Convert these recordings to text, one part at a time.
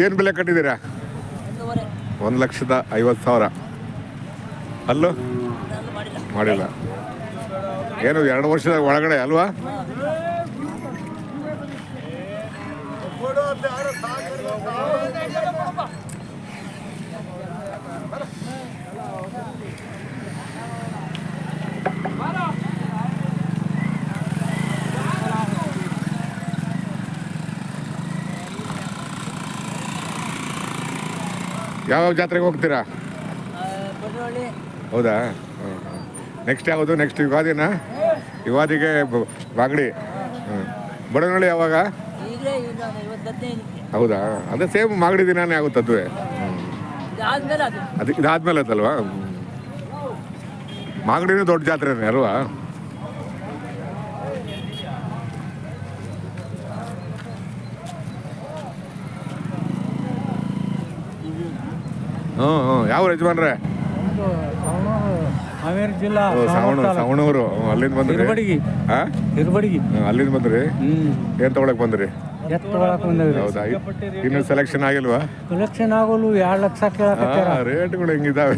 ಏನು ಬೆಲೆ ಕಟ್ಟಿದ್ದೀರಾ? 1,50,000. ಅಲ್ಲೂ ಮಾಡಿಲ್ಲ. ಏನು 2 ವರ್ಷದ ಒಳಗಡೆ ಅಲ್ವಾ? ಯಾವ ಜಾತ್ರೆಗೆ ಹೋಗ್ತೀರಾ? ಹೌದಾ? ನೆಕ್ಸ್ಟ್ ಯಾವುದು? ನೆಕ್ಸ್ಟ್ ಯುಗಾದಿನ? ಯುಗಾದಿಗೆ ಬಾಗಡಿ. ಬಡವನಹಳ್ಳಿ ಯಾವಾಗ? ಹೌದಾ? ಅದೇ ಸೇಮ್ ಮಾಗಡಿ ದಿನಾನೇ ಆಗುತ್ತೆ ಅದುವೇ. ಅದು ಇದಾದ್ಮೇಲೆ ಆಯ್ತಲ್ವಾ? ಮಾಗಡಿನೂ ದೊಡ್ಡ ಜಾತ್ರೆನೇ ಅಲ್ವಾ? ಯಾವ ಯಜಮಾನ್ರೆ? ಹಾವೇರಿ ಜಿಲ್ಲಾ ಸವಣೂರು. ಅಲ್ಲಿಂದ ಬಂದ್ರಿ? ಅಲ್ಲಿಂದ ಬಂದ್ರಿ? ಏನ್ ತಗೊಳಕ್ ಬಂದ್ರಿ? ಹೌದಾ? ಇನ್ನು ಸೆಲೆಕ್ಷನ್ ಆಗಿಲ್ವಾ? ಸೆಲೆಕ್ಷನ್ ಆಗಲು 2 ಲಕ್ಷ ಕೇಳಕತ್ತಾರ. ರೇಟ್ಗಳು ಹೆಂಗಿದಾವೆ?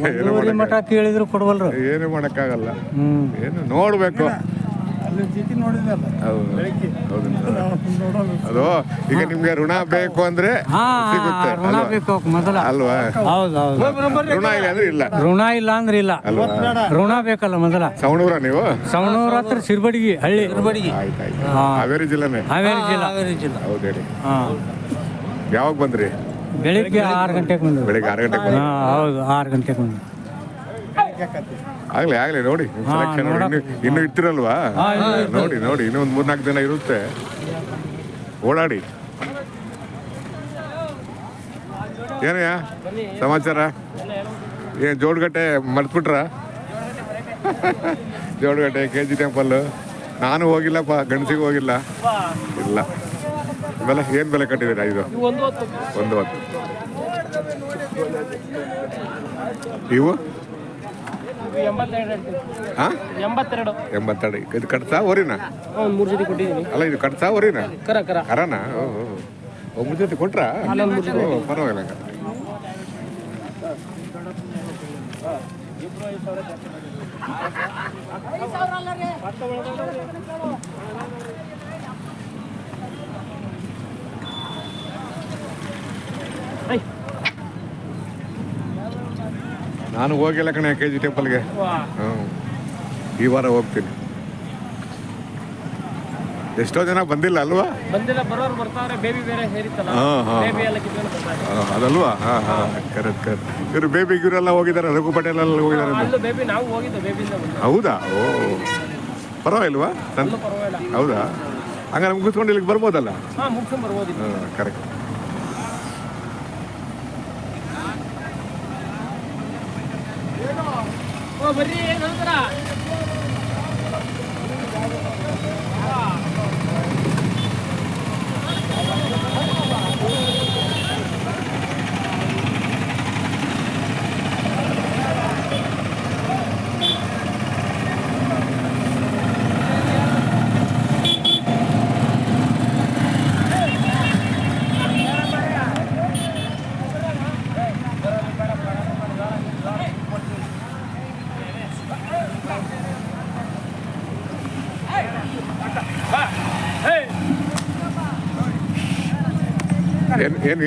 ಮಠ ಕೇಳಿದ್ರು ಕೊಡವಲ್ರು. ಏನು ಮಾಡಕ್ಕಾಗಲ್ಲ. ಏನು ನೋಡ್ಬೇಕು. ಅದು ಈಗ ನಿಮ್ಗೆ ಋಣ ಬೇಕು ಅಂದ್ರೆ ಸಿಗುತ್ತೆ ಅಲ್ವಾ? ಋಣ ಇಲ್ಲ ಅಂದ್ರೆ ಇಲ್ಲ. ಋಣ ಇಲ್ಲ ಅಂದ್ರೆ ಇಲ್ಲ. ಋಣ ಬೇಕಲ್ಲ ಮೊದಲ. ಸವಣೂರ ನೀವು? ಸವಣೂರ ಹತ್ರ ಸಿರ್ಬಡಿಗಿ ಹಳ್ಳಿ. ಹಾವೇರಿ ಜಿಲ್ಲೆನೇ? ಹಾವೇರಿ ಜಿಲ್ಲಾ. ಹೌದು ಹೇಳಿ. ಯಾವಾಗ ಬಂದ್ರಿ? ಬೆಳಿಗ್ಗೆ 6 ಗಂಟೆಗೆ ಬಂದ್ರಿ. ಬೆಳಿಗ್ಗೆ 6 ಗಂಟೆಗೆ? ಹೌದು, 6 ಗಂಟೆಗೆ ಬಂದ್ರಿ. ಆಗ್ಲಿ ನೋಡಿ ಸೆಲೆಕ್ಷನ್ ನೋಡಿ. ಇನ್ನು ಇರ್ತಿರಲ್ವಾ? ನೋಡಿ ಇನ್ನೂ ಒಂದು 3-4 ದಿನ ಇರುತ್ತೆ. ಓಡಾಡಿ. ಏನಯ್ಯ ಸಮಾಚಾರ? ಏನು ಜೋಡ್ಗಟ್ಟೆ ಮರ್ತ್ಬಿಟ್ರ? ಜೋಡ್ಗಟ್ಟೆ KG ಟೆಂಪಲ್ ನಾನು ಹೋಗಿಲ್ಲಪ್ಪ. ಗಣಸಿಗೆ ಹೋಗಿಲ್ಲ. ಇಲ್ಲ. ಬೆಲೆ ಏನು ಬೆಲೆ ಕಟ್ಟಿದ್ದೀರಾ? ಇದು 1,10. ಇವು 82. ಇದು ಕಟ್ಸಾ ಹೊರಿನಾ? ಅಲ್ಲ, ಇದು ಕಟ್ಸಾ ಹೊರಿನಾ? ಕರನಾ? 3 ಜೊತೆ ಕೊಟ್ರಾ? ಪರವಾಗಿಲ್ಲ. ನಾನು ಹೋಗಿಲ್ಲ ಕಣೆ KG ಟೆಂಪಲ್ಗೆ. ಈ ವಾರ ಹೋಗ್ತೀನಿ. ಎಷ್ಟೋ ಜನ ಬಂದಿಲ್ಲ ಅಲ್ವಾ? ಅದಲ್ವಾ? ಕರೆಕ್ಟ್. ಇವರು ಬೇಬಿ ಇವರೆಲ್ಲ ಹೋಗಿದ್ದಾರೆ. ರಘು ಪಟೇಲ್ ಎಲ್ಲ ಹೋಗಿದ್ದಾರೆ. ಹೌದಾ? ಓ, ಪರವಾಗಿಲ್ವಾ? ಹೌದಾ? ಹಂಗಾರೆ ಮುಗಿಸ್ಕೊಂಡು ಇಲ್ಲಿಗೆ ಬರ್ಬೋದಲ್ಲ? ಕರೆಕ್ಟ್.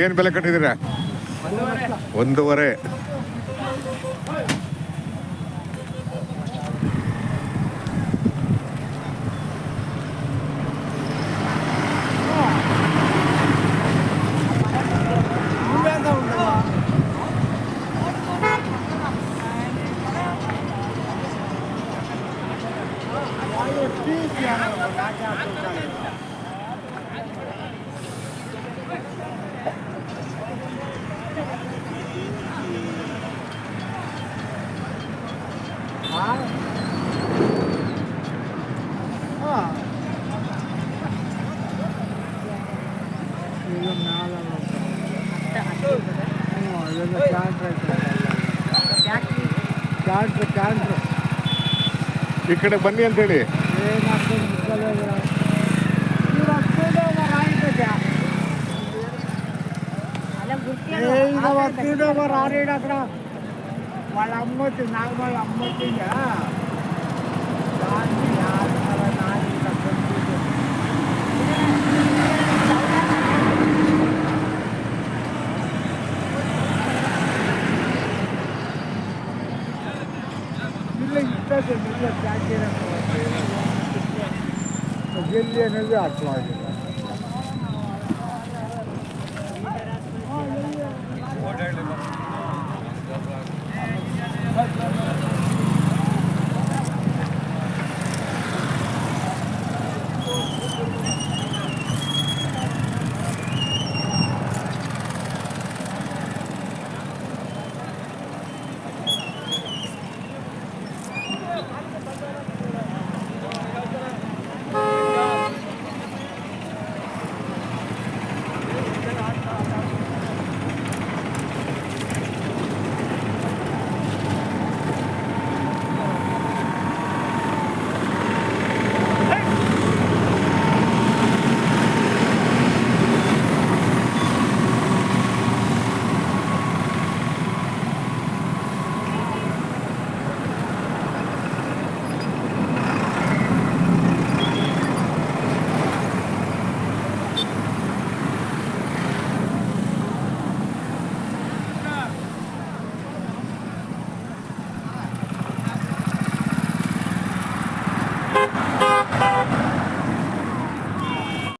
ಏನು ಬೆಲೆ ಕಟ್ಟಿದ್ದೀರಾ? 1,5. ಈ ಕಡೆ ಬನ್ನಿ ಅಂತೇಳಿ. అక్కడ వాళ్ళ అమ్మొచ్చి నాగమాల అమ్మొచ్చిందా దాన్ని ಇಲ್ಲ ಇಷ್ಟ ಪ್ಯಾಕ್ ಗೆಲ್ಲಿ ಅನ್ನೋದು ಅರ್ಥವಾಗಿದೆ